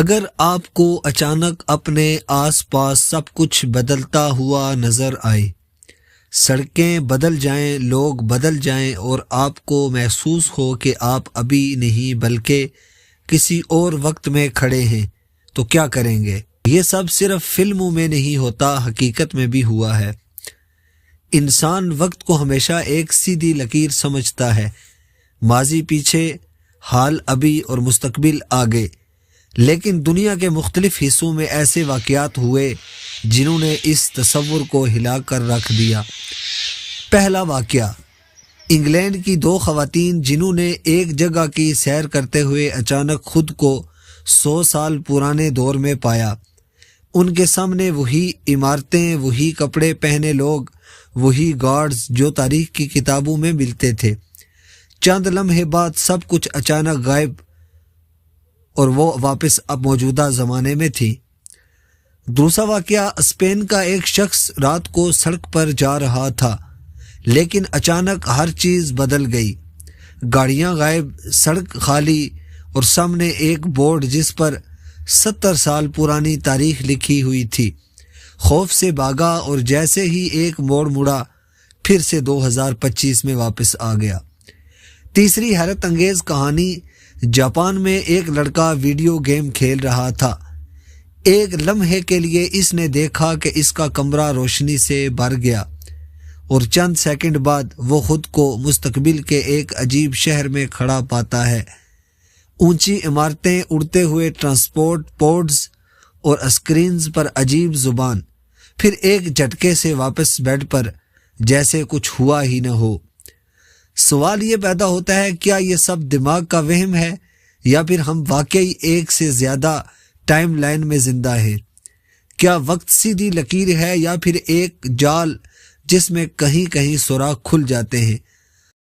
اگر آپ کو اچانک اپنے آس پاس سب کچھ بدلتا ہوا نظر آئے، سڑکیں بدل جائیں، لوگ بدل جائیں، اور آپ کو محسوس ہو کہ آپ ابھی نہیں بلکہ کسی اور وقت میں کھڑے ہیں، تو کیا کریں گے؟ یہ سب صرف فلموں میں نہیں ہوتا، حقیقت میں بھی ہوا ہے۔ انسان وقت کو ہمیشہ ایک سیدھی لکیر سمجھتا ہے، ماضی پیچھے، حال ابھی اور مستقبل آگے۔ لیکن دنیا کے مختلف حصوں میں ایسے واقعات ہوئے جنہوں نے اس تصور کو ہلا کر رکھ دیا۔ پہلا واقعہ، انگلینڈ کی دو خواتین جنہوں نے ایک جگہ کی سیر کرتے ہوئے اچانک خود کو 100 سال پرانے دور میں پایا۔ ان کے سامنے وہی عمارتیں، وہی کپڑے پہنے لوگ، وہی گارڈز جو تاریخ کی کتابوں میں ملتے تھے۔ چند لمحے بعد سب کچھ اچانک غائب اور وہ واپس اب موجودہ زمانے میں تھی۔ دوسرا واقعہ، اسپین کا ایک شخص رات کو سڑک پر جا رہا تھا، لیکن اچانک ہر چیز بدل گئی۔ گاڑیاں غائب، سڑک خالی، اور سامنے ایک بورڈ جس پر 70 سال پرانی تاریخ لکھی ہوئی تھی۔ خوف سے بھاگا اور جیسے ہی ایک موڑ مڑا، پھر سے 2025 میں واپس آ گیا۔ تیسری حیرت انگیز کہانی، جاپان میں ایک لڑکا ویڈیو گیم کھیل رہا تھا۔ ایک لمحے کے لیے اس نے دیکھا کہ اس کا کمرہ روشنی سے بھر گیا، اور چند سیکنڈ بعد وہ خود کو مستقبل کے ایک عجیب شہر میں کھڑا پاتا ہے۔ اونچی عمارتیں، اڑتے ہوئے ٹرانسپورٹ پوڈز اور اسکرینز پر عجیب زبان، پھر ایک جھٹکے سے واپس بیڈ پر، جیسے کچھ ہوا ہی نہ ہو۔ سوال یہ پیدا ہوتا ہے، کیا یہ سب دماغ کا وہم ہے، یا پھر ہم واقعی ایک سے زیادہ ٹائم لائن میں زندہ ہیں؟ کیا وقت سیدھی لکیر ہے، یا پھر ایک جال جس میں کہیں کہیں سوراخ کھل جاتے ہیں؟